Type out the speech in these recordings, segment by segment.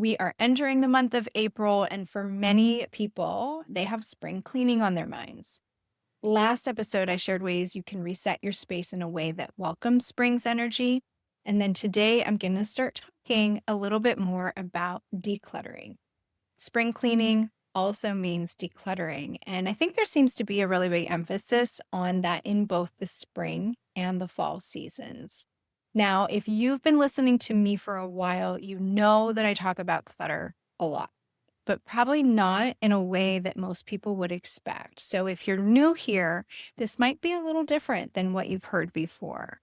We are entering the month of April, and for many people, they have spring cleaning on their minds. Last episode, I shared ways you can reset your space in a way that welcomes spring's energy. And then today, I'm going to start talking a little bit more about decluttering. Spring cleaning also means decluttering. And I think there seems to be a really big emphasis on that in both the spring and the fall seasons. Now, if you've been listening to me for a while, you know that I talk about clutter a lot, but probably not in a way that most people would expect. So if you're new here, this might be a little different than what you've heard before.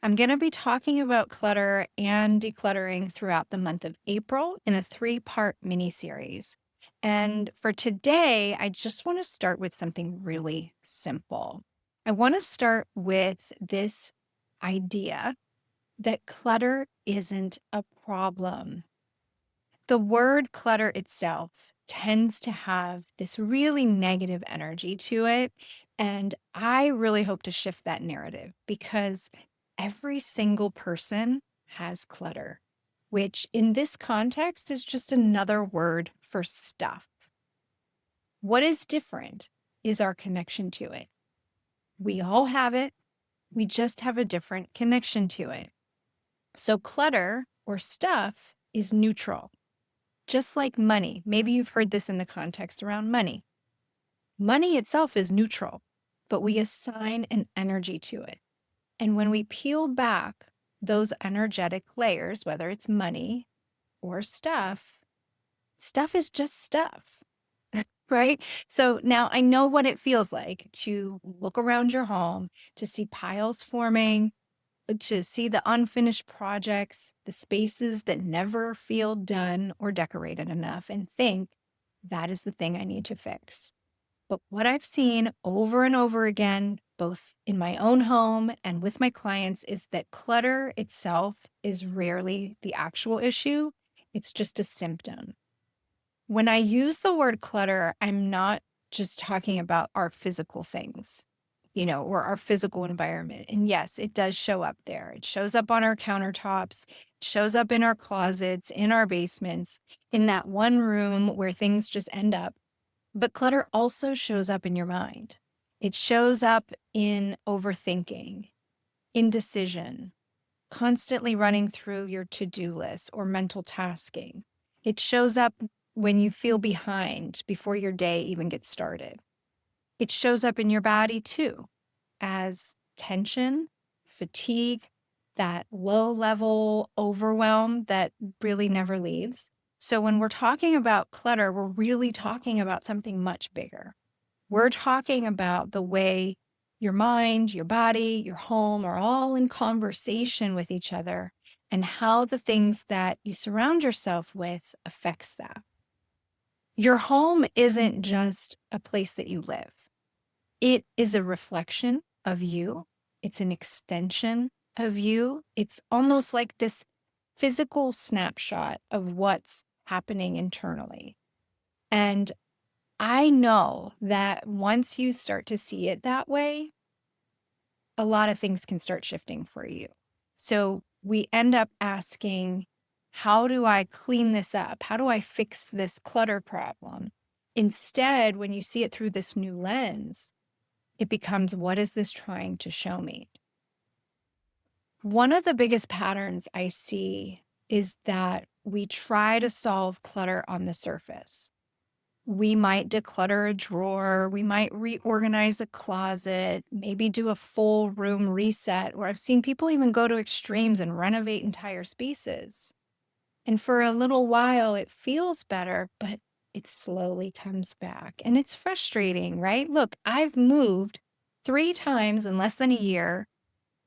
I'm going to be talking about clutter and decluttering throughout the month of April in a 3-part mini series. And for today, I just want to start with something really simple. I want to start with this idea that clutter isn't a problem. The word clutter itself tends to have this really negative energy to it. And I really hope to shift that narrative because every single person has clutter, which in this context is just another word for stuff. What is different is our connection to it. We all have it, we just have a different connection to it. So, clutter or stuff is neutral. Just like money, maybe you've heard this in the context around money. Money itself is neutral, but we assign an energy to it. And when we peel back those energetic layers, whether it's money or stuff, stuff is just stuff, right? So now I know what it feels like to look around your home, to see piles forming, to see the unfinished projects, the spaces that never feel done or decorated enough, and think that is the thing I need to fix. But what I've seen over and over again, both in my own home and with my clients, is that clutter itself is rarely the actual issue. It's just a symptom. When I use the word clutter, I'm not just talking about our physical things, or our physical environment. And yes, it does show up there. It shows up on our countertops, it shows up in our closets, in our basements, in that one room where things just end up. But clutter also shows up in your mind. It shows up in overthinking, indecision, constantly running through your to-do list or mental tasking. It shows up when you feel behind before your day even gets started. It shows up in your body too, as tension, fatigue, that low level overwhelm that really never leaves. So when we're talking about clutter, we're really talking about something much bigger. We're talking about the way your mind, your body, your home are all in conversation with each other and how the things that you surround yourself with affects that. Your home isn't just a place that you live. It is a reflection of you. It's an extension of you. It's almost like this physical snapshot of what's happening internally. And I know that once you start to see it that way, a lot of things can start shifting for you. So we end up asking, how do I clean this up? How do I fix this clutter problem? Instead, when you see it through this new lens, it becomes, what is this trying to show me? One of the biggest patterns I see is that we try to solve clutter on the surface. We might declutter a drawer, we might reorganize a closet, maybe do a full room reset, or I've seen people even go to extremes and renovate entire spaces. And for a little while, it feels better, but it slowly comes back. And it's frustrating, right? Look, I've moved 3 times in less than a year.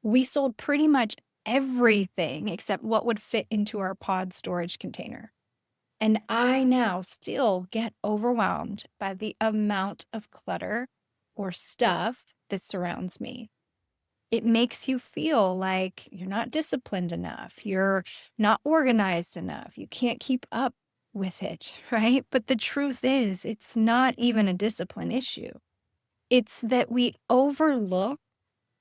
We sold pretty much everything except what would fit into our pod storage container. And I now still get overwhelmed by the amount of clutter or stuff that surrounds me. It makes you feel like you're not disciplined enough, you're not organized enough, you can't keep up with it, right? But the truth is, it's not even a discipline issue. It's that we overlook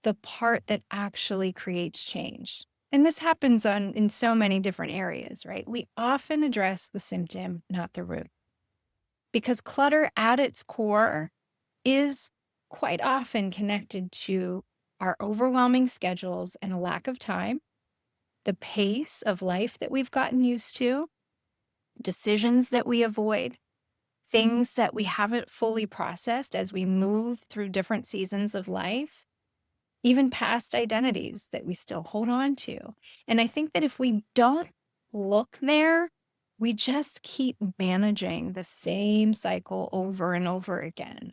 the part that actually creates change. And this happens in so many different areas, right? We often address the symptom, not the root, because clutter at its core is quite often connected to our overwhelming schedules and a lack of time, the pace of life that we've gotten used to, decisions that we avoid, things that we haven't fully processed as we move through different seasons of life, even past identities that we still hold on to. And I think that if we don't look there, we just keep managing the same cycle over and over again.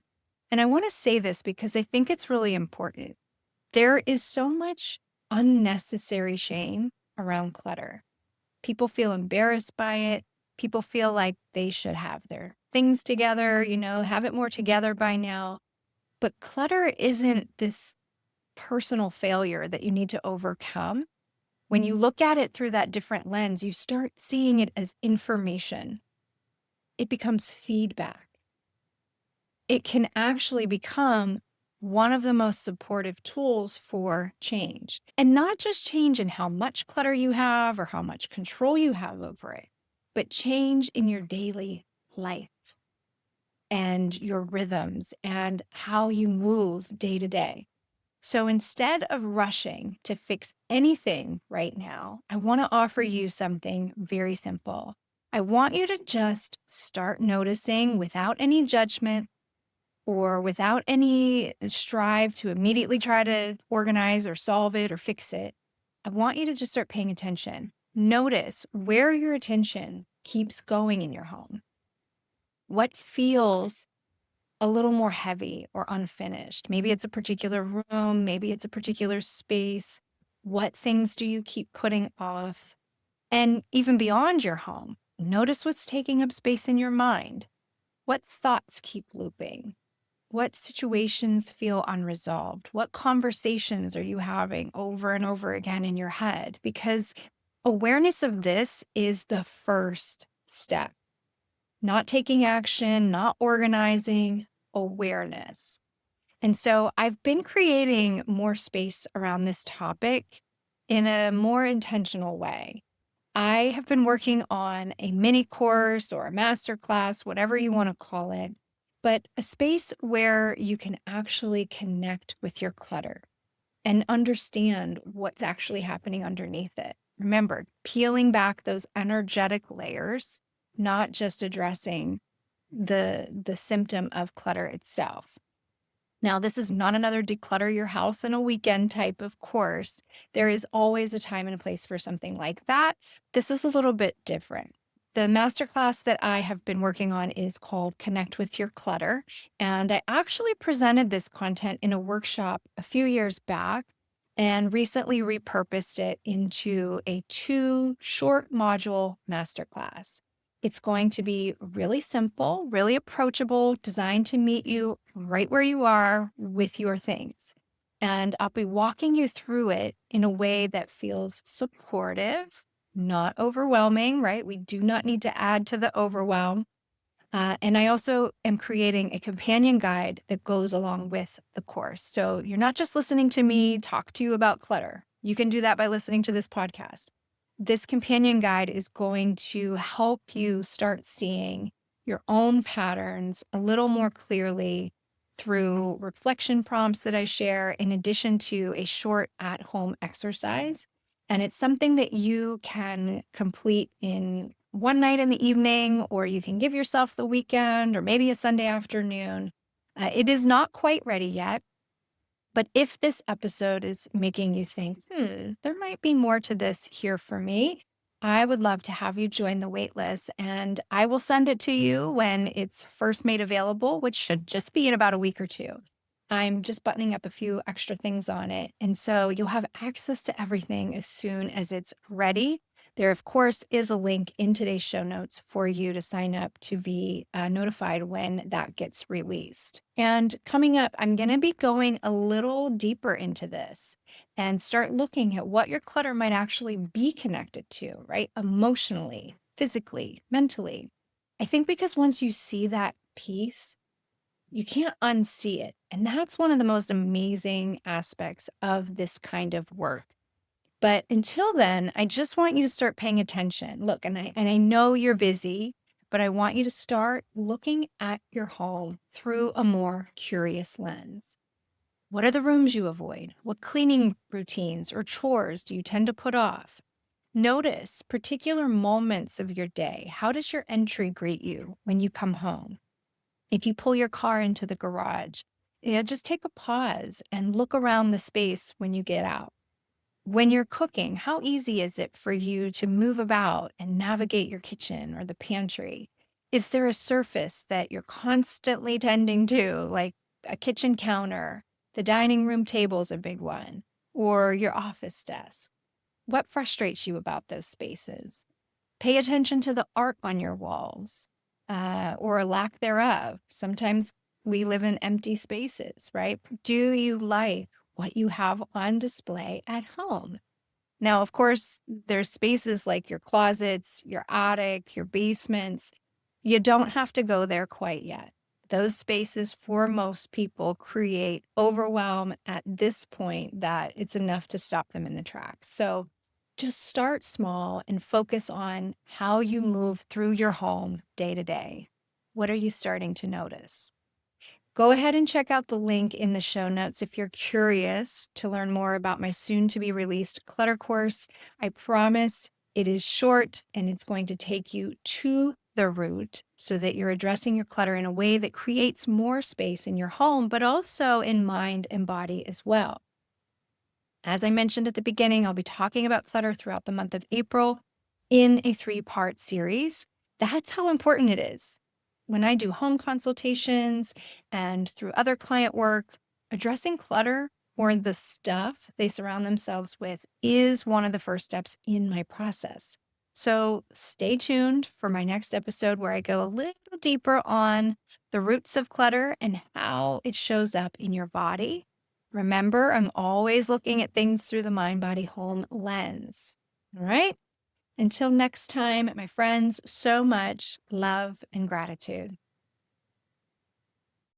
And I want to say this because I think it's really important. There is so much unnecessary shame around clutter. People feel embarrassed by it. People feel like they should have their things together, have it more together by now. But clutter isn't this personal failure that you need to overcome. When you look at it through that different lens, you start seeing it as information. It becomes feedback. It can actually become one of the most supportive tools for change. And not just change in how much clutter you have or how much control you have over it, but change in your daily life and your rhythms and how you move day to day. So instead of rushing to fix anything right now, I want to offer you something very simple. I want you to just start noticing without any judgment or without any strive to immediately try to organize or solve it or fix it. I want you to just start paying attention. Notice where your attention keeps going in your home. What feels a little more heavy or unfinished? Maybe it's a particular room, maybe it's a particular space. What things do you keep putting off? And even beyond your home, notice what's taking up space in your mind. What thoughts keep looping? What situations feel unresolved? What conversations are you having over and over again in your head? Because awareness of this is the first step. Not taking action, not organizing, awareness. And so I've been creating more space around this topic in a more intentional way. I have been working on a mini course or a masterclass, whatever you want to call it, but a space where you can actually connect with your clutter and understand what's actually happening underneath it. Remember, peeling back those energetic layers, not just addressing the symptom of clutter itself. Now, this is not another declutter your house in a weekend type of course. There is always a time and a place for something like that. This is a little bit different. The masterclass that I have been working on is called Connect with Your Clutter. And I actually presented this content in a workshop a few years back and recently repurposed it into a 2 short module masterclass. It's going to be really simple, really approachable, designed to meet you right where you are with your things. And I'll be walking you through it in a way that feels supportive, not overwhelming, right? We do not need to add to the overwhelm. And I also am creating a companion guide that goes along with the course. So you're not just listening to me talk to you about clutter. You can do that by listening to this podcast. This companion guide is going to help you start seeing your own patterns a little more clearly through reflection prompts that I share, in addition to a short at-home exercise. And it's something that you can complete in one night in the evening, or you can give yourself the weekend or maybe a Sunday afternoon. It is not quite ready yet. But if this episode is making you think, there might be more to this here for me, I would love to have you join the waitlist, and I will send it to you when it's first made available, which should just be in about a week or two. I'm just buttoning up a few extra things on it. And so you'll have access to everything as soon as it's ready. There, of course, is a link in today's show notes for you to sign up to be notified when that gets released. And coming up, I'm going to be going a little deeper into this and start looking at what your clutter might actually be connected to, right? Emotionally, physically, mentally. I think because once you see that piece, you can't unsee it. And that's one of the most amazing aspects of this kind of work. But until then, I just want you to start paying attention. Look, and I know you're busy, but I want you to start looking at your home through a more curious lens. What are the rooms you avoid? What cleaning routines or chores do you tend to put off? Notice particular moments of your day. How does your entry greet you when you come home? If you pull your car into the garage, just take a pause and look around the space when you get out. When you're cooking, how easy is it for you to move about and navigate your kitchen or the pantry? Is there a surface that you're constantly tending to, like a kitchen counter? The dining room table is a big one, or your office desk? What frustrates you about those spaces? Pay attention to the art on your walls, or a lack thereof. Sometimes we live in empty spaces, right? Do you like what you have on display at home? Now, of course, there's spaces like your closets, your attic, your basements. You don't have to go there quite yet. Those spaces, for most people, create overwhelm at this point that it's enough to stop them in the tracks. So just start small and focus on how you move through your home day to day. What are you starting to notice? Go ahead and check out the link in the show notes if you're curious to learn more about my soon to be released clutter course. I promise it is short and it's going to take you to the root so that you're addressing your clutter in a way that creates more space in your home, but also in mind and body as well. As I mentioned at the beginning, I'll be talking about clutter throughout the month of April in a 3-part series. That's how important it is. When I do home consultations and through other client work, addressing clutter or the stuff they surround themselves with is one of the first steps in my process. So stay tuned for my next episode where I go a little deeper on the roots of clutter and how it shows up in your body. Remember, I'm always looking at things through the mind, body, home lens. All right. Until next time, my friends, so much love and gratitude.